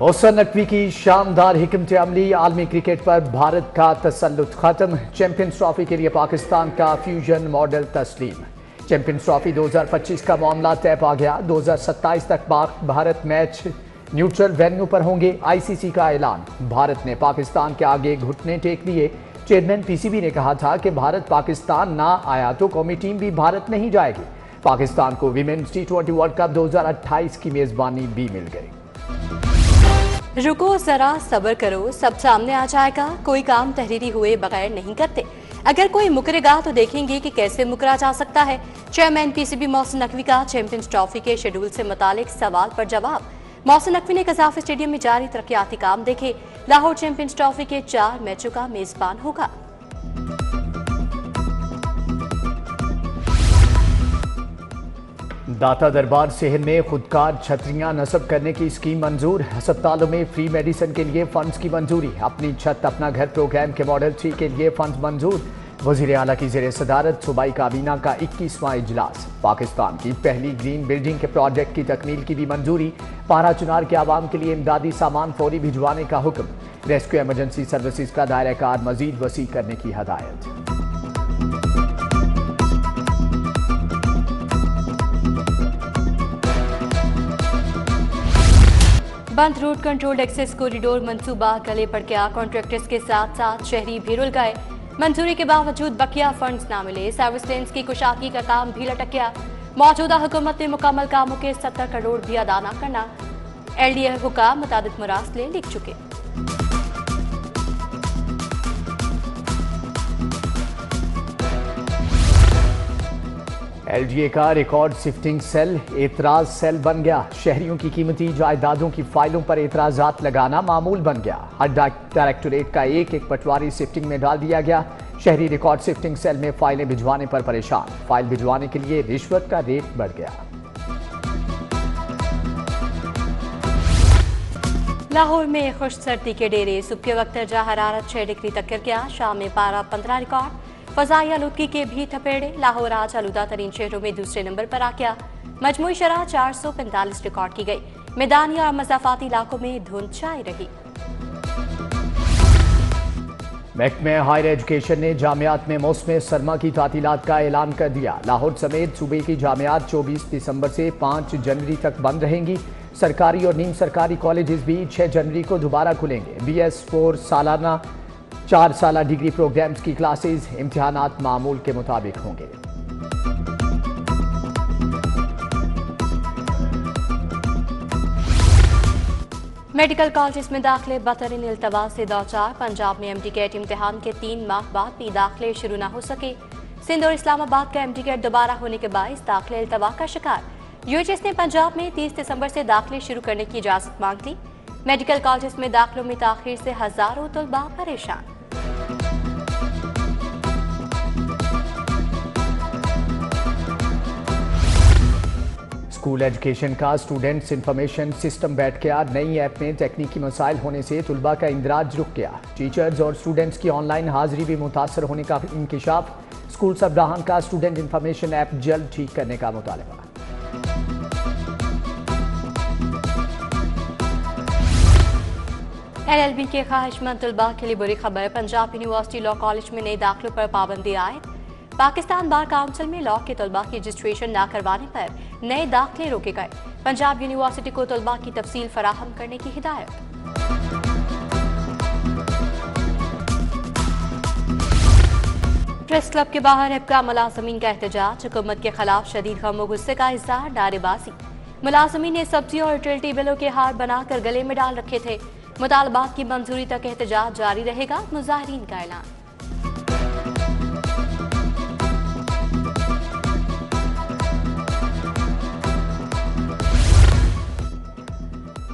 मोहसिन नकवी की शानदार हिकमत अमली, आलमी क्रिकेट पर भारत का तसल्लुत खत्म। चैंपियंस ट्रॉफी के लिए पाकिस्तान का फ्यूजन मॉडल तस्लीम। चैंपियंस ट्रॉफी 2025 का मामला तय पा गया। 2027 तक भारत मैच न्यूट्रल वेन्यू पर होंगे। आईसीसी का ऐलान, भारत ने पाकिस्तान के आगे घुटने टेक दिए। चेयरमैन पीसीबी ने कहा था कि भारत पाकिस्तान ना आया तो कौमी टीम भी भारत नहीं जाएगी। पाकिस्तान को विमेन्स T20 वर्ल्ड कप 2028 की मेजबानी भी मिल गई। रुको जरा सब्र करो, सब सामने आ जाएगा। कोई काम तहरीरी हुए बगैर नहीं करते। अगर कोई मुकरेगा तो देखेंगे कि कैसे मुकरा जा सकता है। चेयरमैन पीसीबी मोहसिन नकवी का चैंपियंस ट्रॉफी के शेड्यूल से मुतालिक सवाल पर जवाब। मोहसिन नकवी ने कज़ाफ स्टेडियम में जारी तरक्याती काम देखे। लाहौर चैंपियंस ट्रॉफी के 4 मैचों का मेजबान होगा। दाता दरबार सेहत में खुदकार छतरियां नस्ब करने की स्कीम मंजूर। अस्पतालों में फ्री मेडिसिन के लिए फंड्स की मंजूरी। अपनी छत अपना घर प्रोग्राम के मॉडल 3 के लिए फंड मंजूर। वजीर आला की ज़ेर सदारत सूबाई काबीना का 21वां इजलास। पाकिस्तान की पहली ग्रीन बिल्डिंग के प्रोजेक्ट की तकमील की भी मंजूरी। पारा चुनार के आवाम के लिए इमदादी सामान फौरी भिजवाने का हुक्म। रेस्क्यू एमरजेंसी सर्विसेज का दायरा कार मजीद वसी करने की हदायत। बंद रोड कंट्रोल एक्सेस कॉरिडोर मंसूबा गले पड़ गया। कॉन्ट्रैक्टर्स के साथ साथ शहरी भी रुल गए। मंजूरी के बावजूद बकिया फंड्स ना मिले। सर्विस लेन्स की कुशाकी का काम भी लटक गया। मौजूदा हुकूमत ने मुकम्मल कामों के 70 करोड़ भी अदा न करना। LDA हुकाम मुताबिक मुरासले लिख चुके। LDA का रिकॉर्ड शिफ्टिंग सेल एतराज सेल बन गया। शहरियों की कीमती जायदादों की फाइलों पर एतराजात लगाना मामूल बन गया। हर डायरेक्टोरेट का एक पटवारी शिफ्टिंग में डाल दिया गया। शहरी रिकॉर्ड शिफ्टिंग सेल में फाइलें भिजवाने पर परेशान। फाइल भिजवाने के लिए रिश्वत का रेट बढ़ गया। लाहौर में खुश सर्दी के डेरे। सुबह के वक्त दर्जा हरारत 6 डिग्री तक गिर गया। शाम में पारा 15 रिकॉर्ड। फजाई आलूदगी के भी थपेड़े। लाहौर आज आलूदा तरीन शहरों में दूसरे नंबर पर आ गया। मजमूई शरह 445 रिकॉर्ड की गई। मैदानी और मज़ाफाती इलाकों में धुंध छाई रही। महकमे हायर एजुकेशन ने जामियात में मौसम सरमा की तातीलात का ऐलान कर दिया। लाहौर समेत सूबे की जामियात 24 दिसंबर से 5 जनवरी तक बंद रहेंगी। सरकारी और नीम सरकारी कॉलेजेस भी 6 जनवरी को दोबारा खुलेंगे। BS4 सालाना 4 साला डिग्री प्रोग्राम्स की क्लासेस इम्तिहानात मामूल के मुताबिक होंगे। मेडिकल कॉलेज में दाखिले बतरीन इल्तवा से दौचार। पंजाब में MD-CAT इम्तिहान के 3 माह बाद भी दाखिले शुरू न हो सके। सिंध और इस्लामाबाद का MD-CAT दोबारा होने के बायस दाखिले इल्तवा का शिकार। UHS ने पंजाब में 30 दिसंबर से दाखिले शुरू करने की इजाजत मांग ली। मेडिकल कॉलेज में दाखिलों में ताखीर से हजारों तलबा परेशान। स्कूल एजुकेशन का स्टूडेंट्स इंफॉर्मेशन सिस्टम बैठ गया। नई ऐप में तकनीकी मसाइल होने से तुलबा का इंदराज रुक गया। टीचर्स और स्टूडेंट्स की ऑनलाइन हाजिरी भी मुतासर होने का इंकिशाफ। स्कूल सरबराहान का स्टूडेंट इंफॉर्मेशन ऐप जल्द ठीक करने का मुतालबा। LLB के ख्वाहिशमंद तलबा के लिए बुरी खबर। पंजाब यूनिवर्सिटी लॉ कॉलेज में नए दाखिलों पर पाबंदी आयद। पाकिस्तान बार काउंसिल में लॉ के तलबा की रजिस्ट्रेशन न करवाने पर नए दाखिले रोके गए। पंजाब यूनिवर्सिटी को तलबा की तफसील फराहम करने की हिदायत। प्रेस क्लब के बाहर हिप्का मुलाजमीन का एहतजाज। हुकूमत के खिलाफ शदीद गम व गुस्से का इज़हार, नारेबाजी। मुलाजमीन ने सब्जी और यूटिलिटी बिलों के हार बनाकर गले में डाल रखे थे। मुतालबात की मंजूरी तक एहतजाज जारी रहेगा, मुजाहिरीन का ऐलान।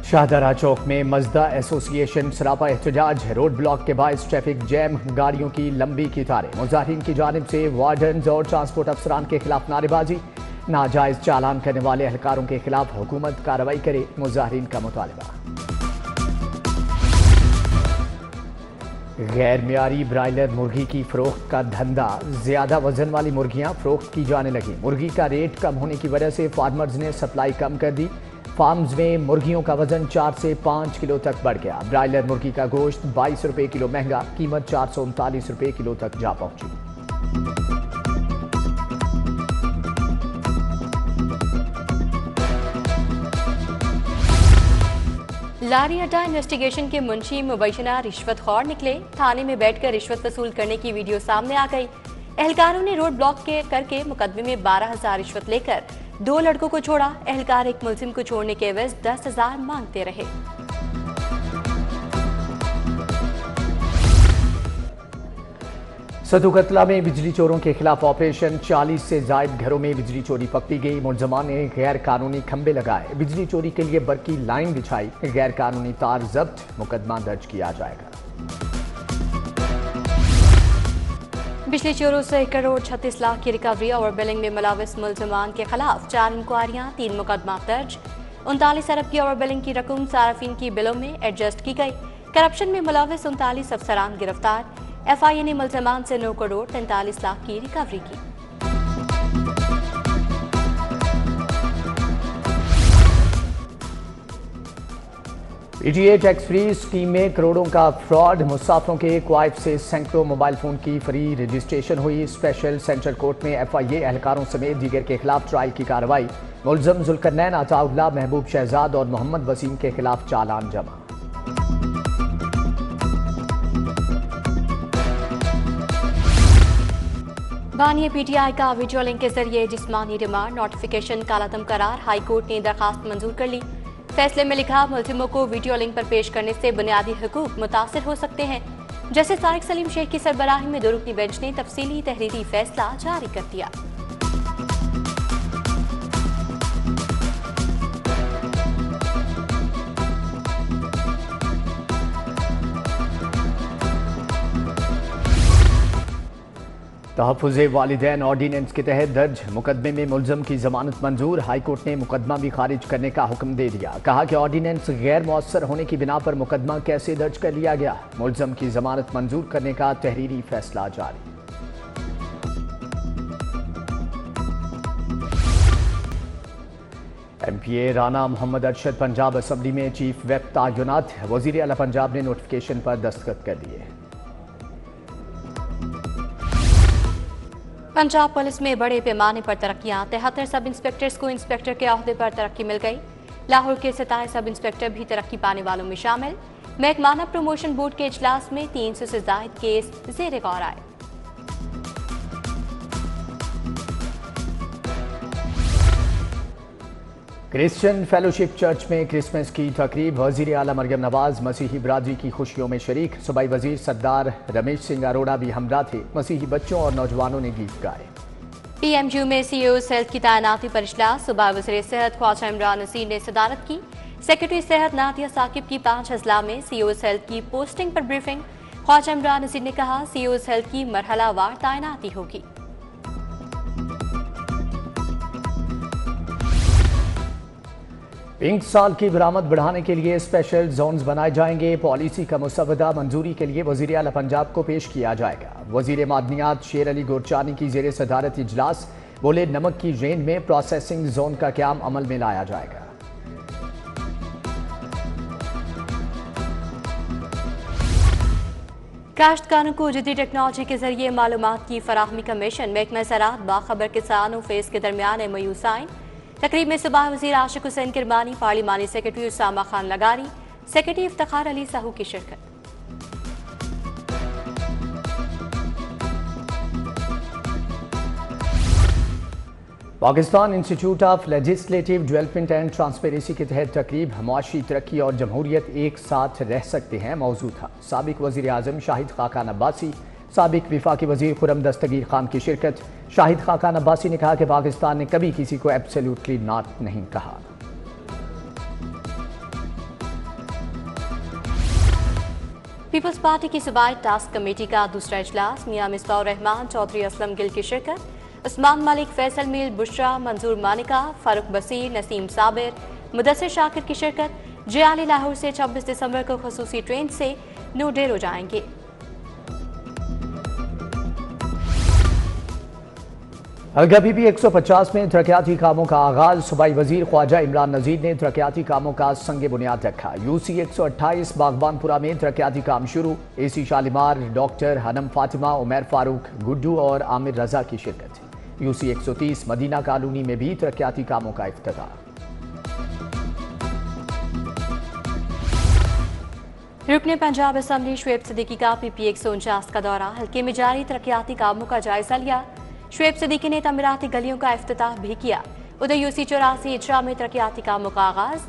शाहदरा चौक में मजदा एसोसिएशन सरापा एहतजाज। रोड ब्लॉक के बायस ट्रैफिक जैम, गाड़ियों की लंबी कतारें। मुजाहिरीन की जानिब से वार्डन और ट्रांसपोर्ट अफसरान के खिलाफ नारेबाजी। नाजायज चालान करने वाले एहलकारों के खिलाफ हुकूमत कार्रवाई करे, मुजाहिरीन का मुतालबा। गैर मियारी ब्रायलर मुर्गी की फरोख्त का धंधा। ज्यादा वजन वाली मुर्गियां फरोख्त की जाने लगी। मुर्गी का रेट कम होने की वजह से फार्मर्स ने सप्लाई कम कर दी। फार्म्स में मुर्गियों का वजन 4 से 5 किलो तक बढ़ गया। ब्रायलर मुर्गी का गोश्त 22 रुपए किलो महंगा, कीमत 439 रुपए किलो तक जा पहुंची। लारी अड्डा इन्वेस्टिगेशन के मुंशी मुबैना रिश्वतखोर निकले। थाने में बैठकर रिश्वत वसूल करने की वीडियो सामने आ गई। एहलकारों ने रोड ब्लॉक करके मुकदमे में 12,000 रिश्वत लेकर 2 लड़कों को छोड़ा। एहलकार एक मुलजिम को छोड़ने के एवज 10,000 मांगते रहे। सदू कतला में बिजली चोरों के खिलाफ ऑपरेशन। 40 से जायद घरों में बिजली चोरी पकड़ी गई। मुलजमान ने गैर कानूनी खंबे लगाए, बिजली चोरी के लिए बरकी लाइन बिछाई। गैर कानूनी तार जब्त, मुकदमा दर्ज किया जाएगा। बिजली चोरों से 1 करोड़ 36 लाख की रिकवरी और बिलिंग में मुलविस मुलजमान के खिलाफ 4 इंक्वायरियां, 3 मुकदमा दर्ज। 39 अरब की ओवर बिलिंग की रकम सार्फिन की बिलों में एडजस्ट की गई। करप्शन में मुलविस 39 अफसरान गिरफ्तार। FIA ने मुलजमान से 9 करोड़ 43 लाख की रिकवरी की। PTA टैक्स फ्री स्कीम में करोड़ों का फ्रॉड। मुसाफिरों के क्वाइफ से सैकड़ों मोबाइल फोन की फ्री रजिस्ट्रेशन हुई। स्पेशल सेंट्रल कोर्ट में FIA एहलकारों समेत दीगर के खिलाफ ट्रायल की कार्रवाई। मुलजम जुल्करनैन, अताउल्लाह, महबूब शहजाद और मोहम्मद वसीम के खिलाफ चालान जमा। बानिया PTI का वीडियो लिंक के जरिए जिस्मानी रिमांड नोटिफिकेशन कालादम करार। हाई कोर्ट ने दरखास्त मंजूर कर ली। फैसले में लिखा, मुलजिमों को वीडियो लिंक पर पेश करने से बुनियादी हुकूक मुतासिर हो सकते हैं। जस्टिस तारिक सलीम शेख की सरबराही में 2 रुकनी बेंच ने तफसीली तहरीरी फैसला जारी कर दिया। तहफ़्फ़ुज़े वालिदैन ऑर्डिनेंस के तहत दर्ज मुकदमे में मुलजम की जमानत मंजूर। हाईकोर्ट ने मुकदमा भी खारिज करने का हुक्म दे दिया। कहा कि ऑर्डिनेंस गैर मौसर होने की बिना पर मुकदमा कैसे दर्ज कर लिया गया। मुलजम की जमानत मंजूर करने का तहरीरी फैसला जारी। MPA राना मोहम्मद अरशद पंजाब असम्बली में चीफ वेब तैनात। वज़ीर आला पंजाब ने नोटिफिकेशन पर दस्तखत कर दिए। पंजाब पुलिस में बड़े पैमाने पर तरक्कियां। 73 सब इंस्पेक्टर्स को इंस्पेक्टर के अहदे पर तरक्की मिल गई। लाहौर के 27 सब इंस्पेक्टर भी तरक्की पाने वालों में शामिल। महकमाना प्रमोशन बोर्ड के इजलास में 300 से ज्यादा केस ज़ेरे गौर आए। क्रिश्चियन फेलोशिप चर्च में क्रिसमस की तकरीब। वज़ीर आला मरियम नवाज मसीही बरादरी की खुशियों में शरीक। सूबाई वज़ीर सरदार रमेश सिंह अरोड़ा भी हमरा थे। मसीही बच्चों और नौजवानों ने गीत गाए। PMU में CEO सेहत की तैनाती पर इजलास। सूबाई वज़ीर सेहत ख्वाजा इमरान नसीर ने सदारत की। सेक्रेटरी सेहत नादिया साकिब की 5 अजला में CEO सेहत की पोस्टिंग पर ब्रीफिंग। ख्वाजा इमरान नसीर ने कहा, CEO सेहत की मरहलावार तैनाती होगी। पिंक साल की बरामद बढ़ाने के लिए स्पेशल जोन्स बनाए जाएंगे। पॉलिसी का मुसवदा मंजूरी के लिए वज़ीर आला पंजाब को पेश किया जाएगा। वज़ीर मादनियात शेर अली गोरचानी की ज़ेरे सदारत इजलास। बोले, नमक की रेंज में प्रोसेसिंग जोन का क़याम अमल में लाया जाएगा। काश्तकारों को जदीद टेक्नोलॉजी के जरिए मालूमात की फराहमी का मिशन। महकमा ज़राअत बाखबर किसानों फेस के दरमियान MOU साइन। तकरीब में सूबाई वज़ीर आशिक हुसैन किरमानी, पार्लिमानी सेक्रेटरी उसामा खान लगारी, सेक्रेटरी इफ्तिखार अली साहू की शिरकत। Pakistan institute of legislative development and transparency के तहत तकरीब। मुआशी तरक्की और जमहूरियत एक साथ रह सकते हैं मौजूद था। साबिक वज़ीर आज़म शाहिद खाकान अब्बासी, साबिक विफाकी वज़ीर खुर्रम दस्तगीर खान की शिरकत। शाहिद खाकान अब्बासी ने कहा कि पाकिस्तान ने कभी किसी को एब्सोल्युटली नॉट नहीं कहा। पीपल्स पार्टी की सूबाई टास्क कमेटी का दूसरा इजलास। मियां मिसबाह रहमान, चौधरी असलम गिल की शिरकत। उस्मान मलिक, फैसल मील, बुशरा, मंजूर मानिका, फारूक बसीर, नसीम साबिर, मुदस्सिर शाकिर की शिरकत। JLA लाहौर से 26 दिसंबर को खसूसी ट्रेन से नोडेरो जाएंगे। कभी भी 150 में तरक्याती कामों का आगाज। सूबाई वजीर ख्वाजा इमरान नजीर ने तरक्याती कामों का संग बुनियाद रखा। यूसी 128 बागबानपुरा में तरक्याती काम शुरू। एसी शालीमार, डॉक्टर हनम फातिमा, उमर फारूक, गुड्डू और आमिर रजा की शिरकत। यूसी 130 मदीना कॉलोनी में भी तरक्याती कामों का इफ्तिताह। रुकने पंजाब असम्बली शुएब सिद्दीकी का पीपी 149 का दौरा। हल्के में जारी तरक्याती कामों का जायजा लिया। शुएब सिद्दीकी ने तमीराती गलियों का इफ्तिताह भी किया। उधर यूसी 84 इजरा में तरक्याती कामों का आगाज।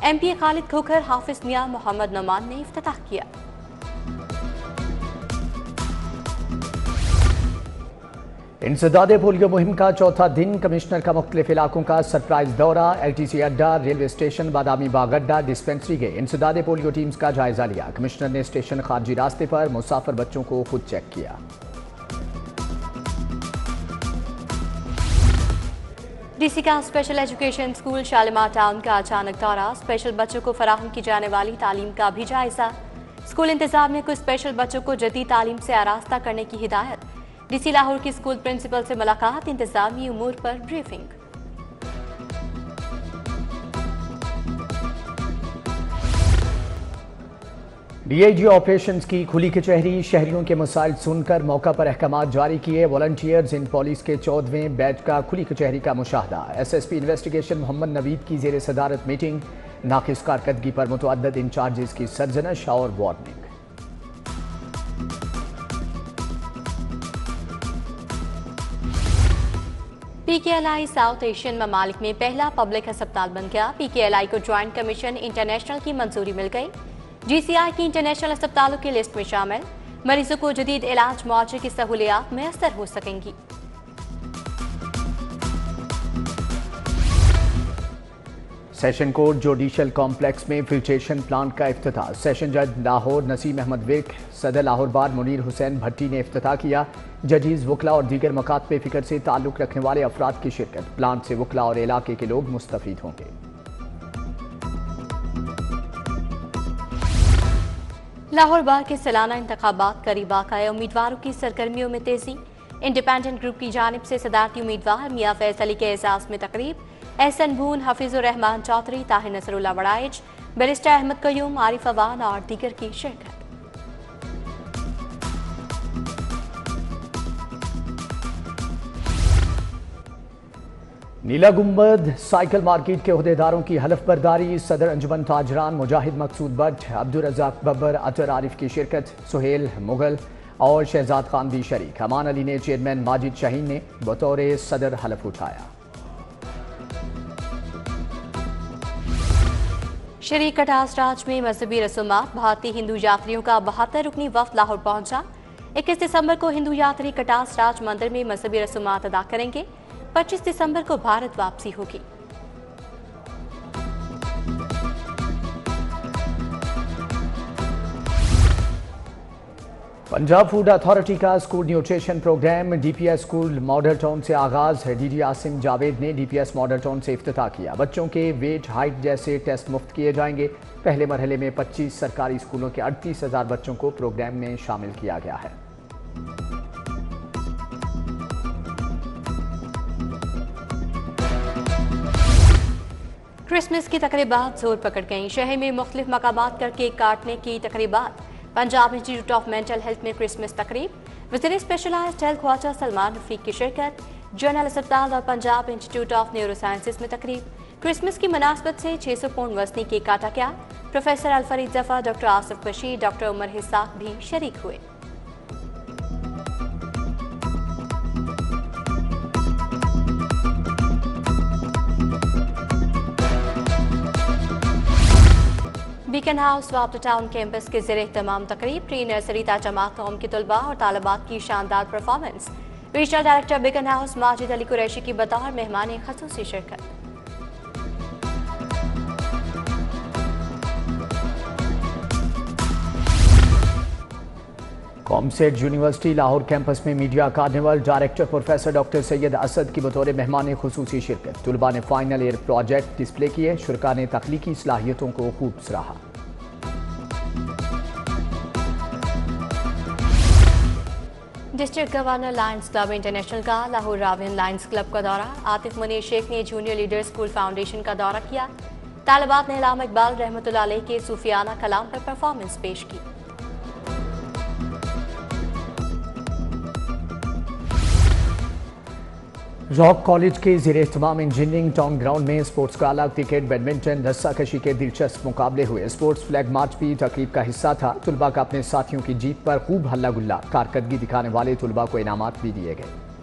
MP खालिद खोखर, हाफिज मियां, मोहम्मद नमान ने इफ्तिताह किया। इंसदादे पोलियो मुहिम का चौथा दिन। कमिश्नर का मुख्तलिफ इलाकों का सरप्राइज दौरा। LTC अड्डा, रेलवे स्टेशन, बादामी बाग अड्डा, डिस्पेंसरी के इंसदादे पोलियो टीम्स का जायजा लिया। कमिश्नर ने स्टेशन खारजी रास्ते पर मुसाफिर बच्चों को खुद चेक किया। DC का special education school Shalimar town का अचानक दौरा। स्पेशल बच्चों को फराहम की जाने वाली तालीम का भी जायजा। स्कूल इंतजामिया को स्पेशल बच्चों को जदीद तालीम से आरास्ता करने की हिदायत। DC लाहौर की स्कूल प्रिंसिपल से मुलाकात, इंतजामी उमूर पर ब्रीफिंग। DIG ऑपरेशंस की खुली कचहरी। शहरियों के मसाइल सुनकर मौका पर अहकामात जारी किए। वॉलंटियर्स इन पुलिस के 14वें बैच का खुली कचहरी का मुशाहदा। SSP इन्वेस्टिगेशन मोहम्मद नवीद की जेर सदारत मीटिंग। नाकिस कारकर्दगी पर मुतअद्दिद इंचार्जेस की सरजनश और वार्निंग। PKLI साउथ एशियन ममालिक में पहला पब्लिक अस्पताल बन गया। PKLI को ज्वाइंट कमीशन इंटरनेशनल की मंजूरी मिल गई। GCI की इंटरनेशनल अस्पतालों की लिस्ट में शामिल। मरीजों को जदीद इलाज मुआवजे की सहूलियात मैसर हो सकेंगी। सेशन कोर्ट जुडिशल कॉम्प्लेक्स में फिल्ट्रेशन प्लांट का इफ्तिताह। सेशन जज लाहौर नसीम अहमद विर्क, सदर लाहौर बार मुनीर हुसैन भट्टी ने इफ्तिताह किया। जजीज, वकला और दीगर मकातब फिक्र से ताल्लुक रखने वाले अफराद की शिरकत। प्लांट से वकला और इलाके के लोग मुस्तफीद होंगे। लाहौर बार के सालाना इंतखाबात करीब आ गए। उम्मीदवारों की सरगर्मियों में तेजी। इंडिपेंडेंट ग्रुप की जानिब से सदारती उम्मीदवार मियां फैज अली के एजाज में तकरीब। एहसन बून, हफीजुर रहमान चौधरी, ताहिर नसरुल्लाह वड़ाइच, बैरिस्टर अहमद कयूम, आरिफ अवान और दीगर की शिरकत। नीला गुंबद साइकिल मार्केट के अहदेदारों की हलफ बर्दारी। सदर अंजुमन ताजरान मुजाहिद मकसूद भट्ट, अब्दुल रज़ाक बब्बर, अतर आरिफ की शिरकत। सुहेल मुगल और शहजाद खान भी शरीक। अमान अली ने चेयरमैन माजिद शाहीन ने बतौर सदर हलफ उठाया। शरीक कटास राज में मजहबी रसूमात। भारतीय हिंदू यात्रियों का 72 रुकनी वफ्द लाहौर पहुंचा। 21 दिसंबर को हिंदू यात्री कटास राज मंदिर में मजहबी रसूमात अदा करेंगे। 25 दिसंबर को भारत वापसी होगी। पंजाब फूड अथॉरिटी का school nutrition program DPS school model town से आगाज है। DD आसिम जावेद ने DPS मॉडल टाउन से इफ्तिताह किया। बच्चों के वेट, हाइट जैसे टेस्ट मुफ्त किए जाएंगे। पहले मरहले में 25 सरकारी स्कूलों के 38,000 बच्चों को प्रोग्राम में शामिल किया गया है। क्रिसमस की तकरीबात जोर पकड़ गईं। शहर में मुख्तलिफ मकामात कर केक काटने की तकरीबात। Punjab Institute of Mental Health में क्रिसमस तकरीब। वज़ीर स्पेशलाइज्ड हेल्थ ख्वाजा सलमान रफीक की शिरकत। जनरल अस्पताल और Punjab Institute of Neuro Sciences में तकरीब। क्रिसमस की मुनासबत से 600 पौंड वजनी केक काटा गया। Professor Alfarid Zafar, doctor Asif Bashir, doctor Umar Ishaq भी शरीक हुए। बीकन हाउस वापटा टाउन कैंपस के ज़रिए तमाम तकरीब। प्री नर्सरी ता जमात कौम के तलबा और तालिबात की शानदार performance. Regional director beacon house Majid Ali Qureshi की बतौर मेहमान खसूसी शिरकत। कॉमसेट यूनिवर्सिटी लाहौर कैंपस में media carnival. Director professor doctor Syed Asad की बतौर मेहमान खुसूसी शिरकत। तलबा ने फाइनल ईयर प्रोजेक्ट डिस्प्ले किए। शुरका ने तख्लीकी सलाहियतों को खूब सराहा। District governor Lions club international का लाहौर रावियन लायंस क्लब का दौरा। आतिफ मुनीर शेख ने जूनियर लीडर स्कूल फाउंडेशन का दौरा किया। तालिबात ने अल्लामा इकबाल रहमतुल्लाह अलैह के सूफियाना कलाम पर परफॉर्मेंस पेश की। रॉक कॉलेज के ज़ेरे इत्माम इंजीनियरिंग टाउन ग्राउंड में स्पोर्ट्स गाला, क्रिकेट, बैडमिंटन, रस्साकशी के दिलचस्प मुकाबले हुए। स्पोर्ट्स फ्लैग मार्च भी तकरीब का हिस्सा था। तुलबा का अपने साथियों की जीत पर खूब हल्ला गुल्ला। कारकर्दगी दिखाने वाले तुलबा को इनामात भी दिए गए।